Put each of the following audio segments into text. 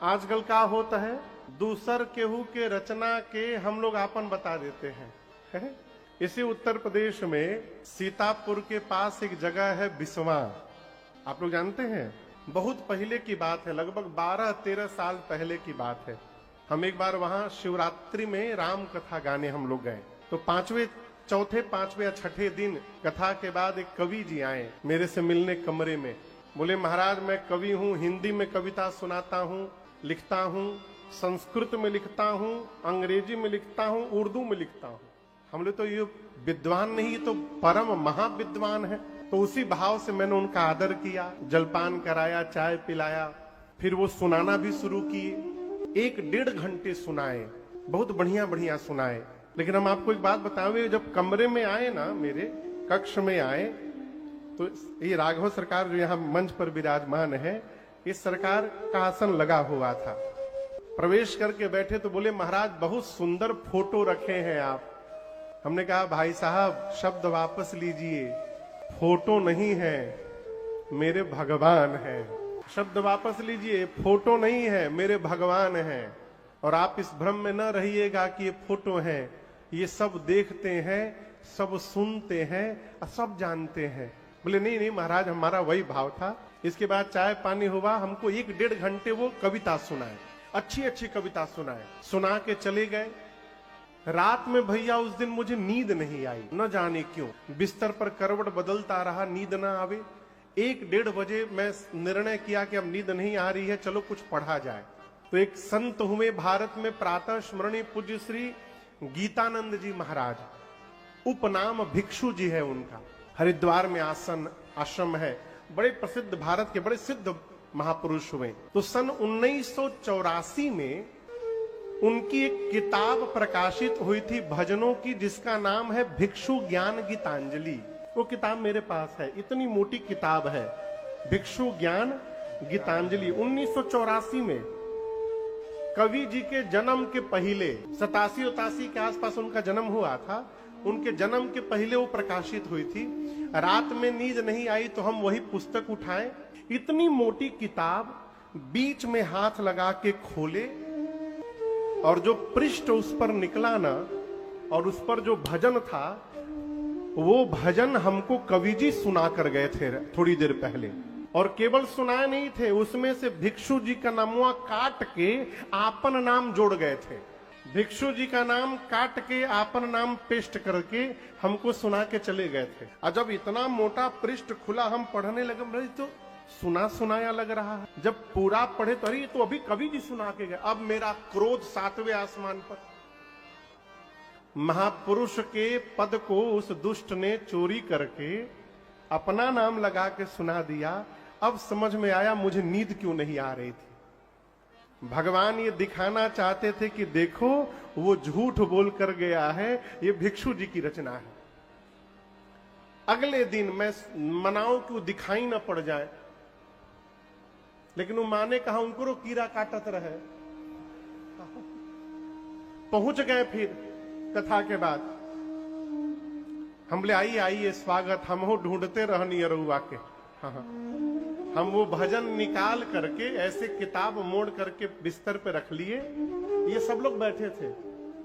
आजकल का होता है, दूसर केहू के रचना के हम लोग आपन बता देते हैं। इसी उत्तर प्रदेश में सीतापुर के पास एक जगह है बिस्वा, आप लोग जानते हैं। बहुत पहले की बात है, लगभग 12-13 साल पहले की बात है। हम एक बार वहां शिवरात्रि में राम कथा गाने हम लोग गए, तो चौथे पांचवें या छठे दिन कथा के बाद एक कवि जी आए मेरे से मिलने कमरे में। बोले महाराज मैं कवि हूँ, हिंदी में कविता सुनाता हूँ, लिखता हूँ, संस्कृत में लिखता हूँ, अंग्रेजी में लिखता हूँ, उर्दू में लिखता हूँ। हम लोग तो ये विद्वान नहीं, तो परम महाविद्वान है। तो उसी भाव से मैंने उनका आदर किया, जलपान कराया, चाय पिलाया, फिर वो सुनाना भी शुरू किए। 1-1.5 घंटे सुनाए, बहुत बढ़िया बढ़िया सुनाए। लेकिन हम आपको एक बात बताएं, जब कमरे में आए ना, मेरे कक्ष में आए, तो ये राघव सरकार जो यहाँ मंच पर विराजमान है, इस सरकार का आसन लगा हुआ था। प्रवेश करके बैठे तो बोले महाराज बहुत सुंदर फोटो रखे हैं आप। हमने कहा भाई साहब शब्द वापस लीजिए, फोटो नहीं है, मेरे भगवान है। शब्द वापस लीजिए, फोटो नहीं है, मेरे भगवान है। और आप इस भ्रम में न रहिएगा कि ये फोटो है, ये सब देखते हैं, सब सुनते हैं और सब जानते हैं। बोले नहीं नहीं महाराज, हमारा वही भाव था। इसके बाद चाय पानी हुआ, हमको 1-1.5 घंटे वो कविता सुनाए, अच्छी अच्छी कविता सुनाए, सुना के चले गए। रात में भैया उस दिन मुझे नींद नहीं आई, न जाने क्यों। बिस्तर पर करवट बदलता रहा, नींद ना आवे। 1-1.5 बजे मैं निर्णय किया कि अब नींद नहीं आ रही है, चलो कुछ पढ़ा जाए। तो एक संत हुए भारत में प्रातः स्मरणीय पूज्य श्री गीतानंद जी महाराज, उपनाम भिक्षु जी है उनका। हरिद्वार में आश्रम है, बड़े प्रसिद्ध, भारत के बड़े सिद्ध महापुरुष हुए। तो सन 1984 में उनकी एक किताब प्रकाशित हुई थी भजनों की, जिसका नाम है भिक्षु ज्ञान गीतांजलि। वो किताब मेरे पास है, इतनी मोटी किताब है, भिक्षु ज्ञान गीतांजलि। 1984 में कवि जी के जन्म के पहले, 87-88 के आसपास उनका जन्म हुआ था, उनके जन्म के पहले वो प्रकाशित हुई थी। रात में नींद नहीं आई तो हम वही पुस्तक उठाए, इतनी मोटी किताब, बीच में हाथ लगा के खोले, और जो पृष्ठ उस पर निकला ना, और उस पर जो भजन था, वो भजन हमको कवि जी सुना कर गए थे थोड़ी देर पहले। और केवल सुनाए नहीं थे, उसमें से भिक्षु जी का नामुआ काट के आपन नाम जोड़ गए थे। भिक्षु जी का नाम काट के आपन नाम पेस्ट करके हमको सुना के चले गए थे। और जब इतना मोटा पृष्ठ खुला, हम पढ़ने लगे, तो सुना सुनाया लग रहा है। जब पूरा पढ़े तो अरे तो अभी कवि जी सुना के गए। अब मेरा क्रोध 7वें आसमान पर। महापुरुष के पद को उस दुष्ट ने चोरी करके अपना नाम लगा के सुना दिया। अब समझ में आया मुझे नींद क्यों नहीं आ रही थी। भगवान ये दिखाना चाहते थे कि देखो वो झूठ बोल कर गया है, ये भिक्षु जी की रचना है। अगले दिन मैं मनाऊं कि वो दिखाई ना पड़ जाए, लेकिन वो माने कहा उनको कीड़ा काटत रहे। पहुंच गए फिर कथा के बाद। हम बोले आइए आइए स्वागत, हम हो ढूंढते रहनी अरुआ के। हाँ, हम वो भजन निकाल करके ऐसे किताब मोड़ करके बिस्तर पे रख लिए। ये सब लोग बैठे थे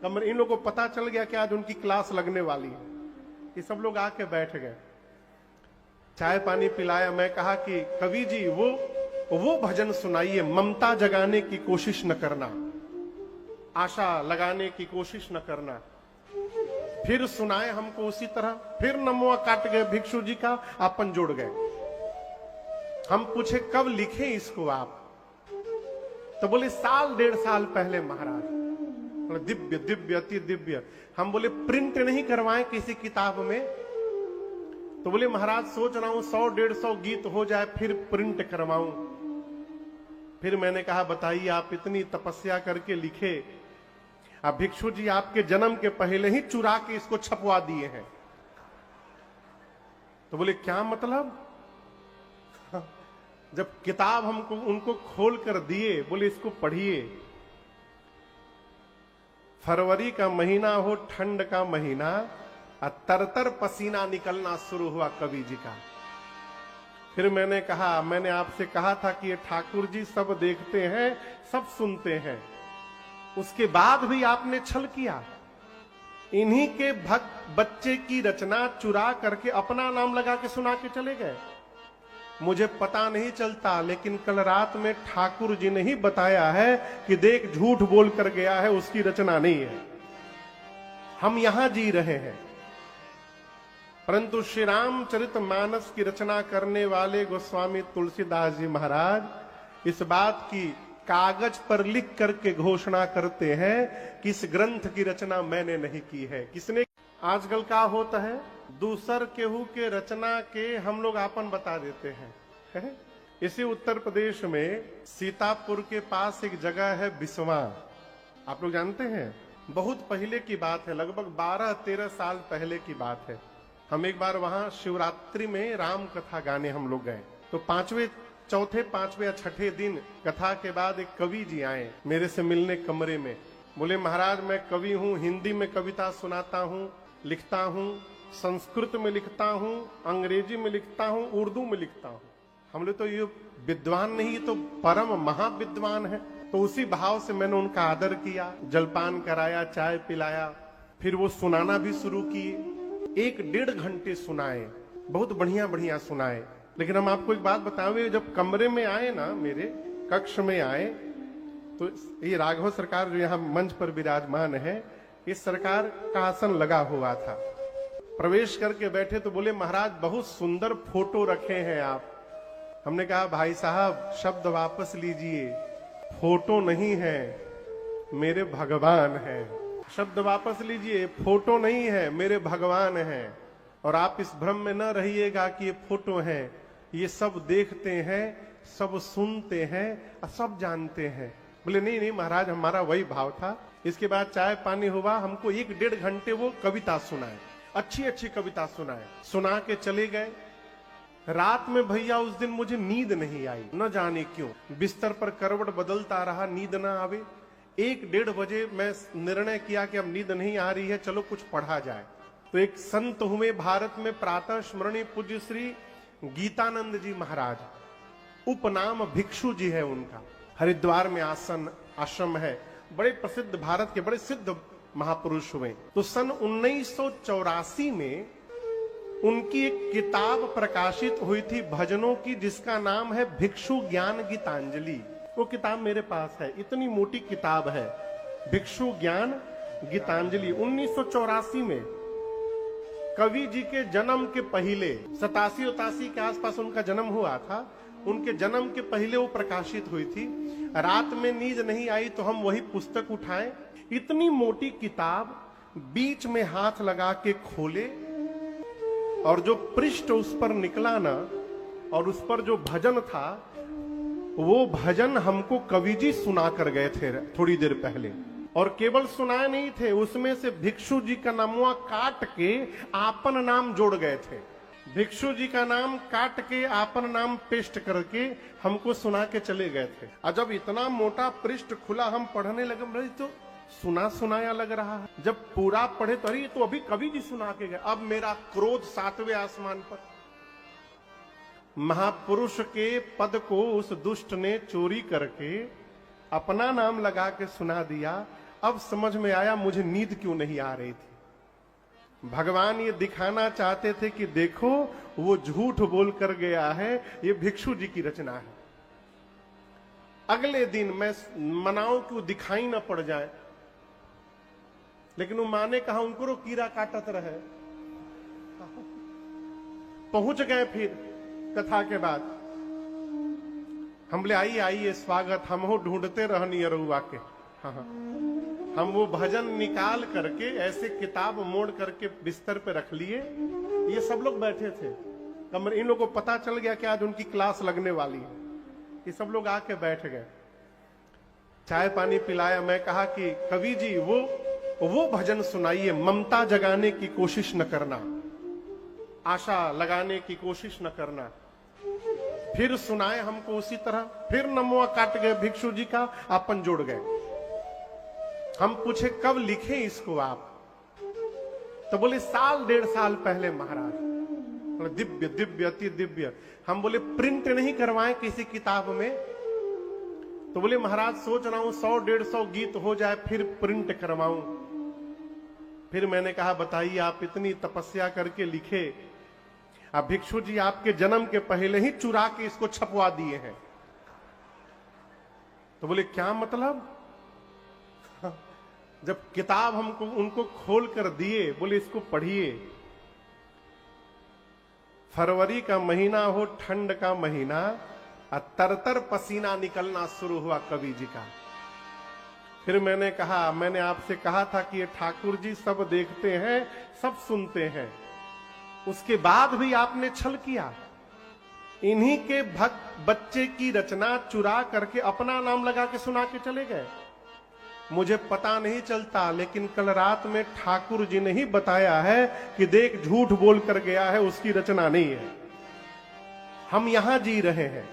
कमरे, इन लोगों को पता चल गया कि आज उनकी क्लास लगने वाली है। ये सब लोग आके बैठ गए, चाय पानी पिलाया। मैं कहा कि कवि जी वो भजन सुनाइए, ममता जगाने की कोशिश न करना, आशा लगाने की कोशिश न करना। फिर सुनाए हमको उसी तरह, फिर नमुआ काट गए भिक्षु जी का, आपन जोड़ गए। हम पूछे कब लिखे इसको आप? तो बोले 1.5 साल पहले महाराज। दिव्य दिव्य अति दिव्य। हम बोले प्रिंट नहीं करवाएं किसी किताब में? तो बोले महाराज सोच रहा हूं 100-150 गीत हो जाए फिर प्रिंट करवाऊं। फिर मैंने कहा बताइए आप इतनी तपस्या करके लिखे, अब भिक्षु जी आपके जन्म के पहले ही चुरा के इसको छपवा दिए हैं। तो बोले क्या मतलब? जब किताब हमको उनको खोल कर दिए, बोले इसको पढ़िए। फरवरी का महीना हो, ठंड का महीना, तरतर पसीना निकलना शुरू हुआ कवि जी का। फिर मैंने आपसे कहा था कि ये ठाकुर जी सब देखते हैं, सब सुनते हैं, उसके बाद भी आपने छल किया। इन्हीं के भक्त बच्चे की रचना चुरा करके अपना नाम लगा के सुना के चले गए। मुझे पता नहीं चलता, लेकिन कल रात में ठाकुर जी ने ही बताया है कि देख झूठ बोल कर गया है, उसकी रचना नहीं है। हम यहां जी रहे हैं, परंतु श्री रामचरित मानस की रचना करने वाले गोस्वामी तुलसीदास जी महाराज इस बात की कागज पर लिख करके घोषणा करते हैं कि इस ग्रंथ की रचना मैंने नहीं की है। किसने? आजकल क्या होता है, दूसर केहू के रचना के हम लोग आपन बता देते हैं। इसी उत्तर प्रदेश में सीतापुर के पास एक जगह है बिस्वा, आप लोग जानते हैं? बहुत पहले की बात है, लगभग 12-13 साल पहले की बात है। हम एक बार वहां शिवरात्रि में राम कथा गाने हम लोग गए, तो चौथे, पांचवें या छठे दिन कथा के बाद एक कवि जी आए मेरे से मिलने कमरे में। बोले महाराज मैं कवि हूँ, हिंदी में कविता सुनाता हूँ, लिखता हूँ, संस्कृत में लिखता हूँ, अंग्रेजी में लिखता हूँ, उर्दू में लिखता हूँ। हमने तो ये विद्वान नहीं, तो परम महाविद्वान है। तो उसी भाव से मैंने उनका आदर किया, जलपान कराया, चाय पिलाया, फिर वो सुनाना भी शुरू किए। 1-1.5 घंटे सुनाए, बहुत बढ़िया बढ़िया सुनाए। लेकिन हम आपको एक बात बताएं, जब कमरे में आए ना, मेरे कक्ष में आए, तो ये राघव सरकार जो यहाँ मंच पर विराजमान है, इस सरकार का आसन लगा हुआ था। प्रवेश करके बैठे तो बोले महाराज बहुत सुंदर फोटो रखे हैं आप। हमने कहा भाई साहब शब्द वापस लीजिए, फोटो नहीं है, मेरे भगवान है। शब्द वापस लीजिए, फोटो नहीं है, मेरे भगवान है। और आप इस भ्रम में न रहिएगा कि ये फोटो है, ये सब देखते हैं, सब सुनते हैं और सब जानते हैं। बोले नहीं नहीं महाराज, हमारा वही भाव था। इसके बाद चाय पानी हुआ, हमको 1-1.5 घंटे वो कविता सुनाए, अच्छी अच्छी कविता सुनाए, सुना के चले गए। रात में भैया उस दिन मुझे नींद नहीं आई, न जाने क्यों। बिस्तर पर करवट बदलता रहा, नींद ना आवे। 1-1.5 बजे मैं निर्णय किया कि अब नींद नहीं आ रही है, चलो कुछ पढ़ा जाए। तो एक संत हुए भारत में प्रातः स्मरणीय पूज्य श्री गीतानंद जी महाराज, उपनाम भिक्षु जी है उनका, हरिद्वार में आश्रम है, बड़े प्रसिद्ध, भारत के बड़े सिद्ध महापुरुष हुए। तो सन 1984 में उनकी एक किताब प्रकाशित हुई थी भजनों की, जिसका नाम है भिक्षु ज्ञान गीतांजलि। वो किताब मेरे पास है, इतनी मोटी किताब है, भिक्षु ज्ञान गीतांजलि। 1984 में कवि जी के जन्म के पहले, 87-88 के आसपास उनका जन्म हुआ था, उनके जन्म के पहले वो प्रकाशित हुई थी। रात में नींद नहीं आई तो हम वही पुस्तक उठाए, इतनी मोटी किताब, बीच में हाथ लगा के खोले, और जो पृष्ठ उस पर निकला ना, और उस पर जो भजन था, वो भजन हमको कवि जी सुना कर गए थे थोड़ी देर पहले। और केवल सुनाए नहीं थे, उसमें से भिक्षु जी का नामुआ काट के आपन नाम जोड़ गए थे। भिक्षु जी का नाम काट के आपन नाम पेस्ट करके हमको सुना के चले गए थे। और जब इतना मोटा पृष्ठ खुला, हम पढ़ने लगे, तो सुना सुनाया लग रहा है। जब पूरा पढ़े तो अरे तो अभी कवि जी सुना के गए। अब मेरा क्रोध 7वें आसमान पर। महापुरुष के पद को उस दुष्ट ने चोरी करके अपना नाम लगा के सुना दिया। अब समझ में आया मुझे नींद क्यों नहीं आ रही थी। भगवान ये दिखाना चाहते थे कि देखो वो झूठ बोल कर गया है, ये भिक्षु जी की रचना है। अगले दिन मैं मनाऊं कि वो दिखाई ना पड़ जाए, लेकिन वो माने कहा उनको कीड़ा काटत रहे। पहुंच गए फिर कथा के बाद। हम बोले आइए आइए स्वागत, हम हो ढूंढते रहनी अरुआ के। हाँ, हम वो भजन निकाल करके ऐसे किताब मोड़ करके बिस्तर पे रख लिए। ये सब लोग बैठे थे कमरे, इन लोगों को पता चल गया कि आज उनकी क्लास लगने वाली है। ये सब लोग आके बैठ गए, चाय पानी पिलाया। मैं कहा कि कवि जी वो भजन सुनाइए, ममता जगाने की कोशिश न करना, आशा लगाने की कोशिश न करना। फिर सुनाए हमको उसी तरह, फिर नमुआ काट गए भिक्षु जी का, अपन जोड़ गए। हम पूछे कब लिखे इसको आप? तो बोले 1.5 साल पहले महाराज। बोले दिव्य दिव्य अति दिव्य। हम बोले प्रिंट नहीं करवाएं किसी किताब में? तो बोले महाराज सोच रहा हूं 100-150 गीत हो जाए फिर प्रिंट करवाऊं। फिर मैंने कहा बताइए, आप इतनी तपस्या करके लिखे, अब भिक्षु जी आपके जन्म के पहले ही चुरा के इसको छपवा दिए हैं। तो बोले क्या मतलब? जब किताब हमको उनको खोल कर दिए, बोले इसको पढ़िए। फरवरी का महीना हो, ठंड का महीना, तरतर पसीना निकलना शुरू हुआ कवि जी का। फिर मैंने कहा, मैंने आपसे कहा था कि ये ठाकुर जी सब देखते हैं, सब सुनते हैं, उसके बाद भी आपने छल किया। इन्हीं के भक्त बच्चे की रचना चुरा करके अपना नाम लगा के सुना के चले गए। मुझे पता नहीं चलता, लेकिन कल रात में ठाकुर जी ने ही बताया है कि देख झूठ बोल कर गया है, उसकी रचना नहीं है। हम यहां जी रहे हैं,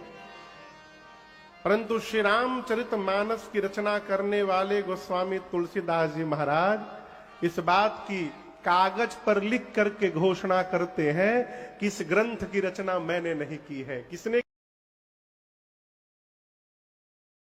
परंतु श्री रामचरित मानस की रचना करने वाले गोस्वामी तुलसीदास जी महाराज इस बात की कागज पर लिख करके घोषणा करते हैं कि इस ग्रंथ की रचना मैंने नहीं की है। किसने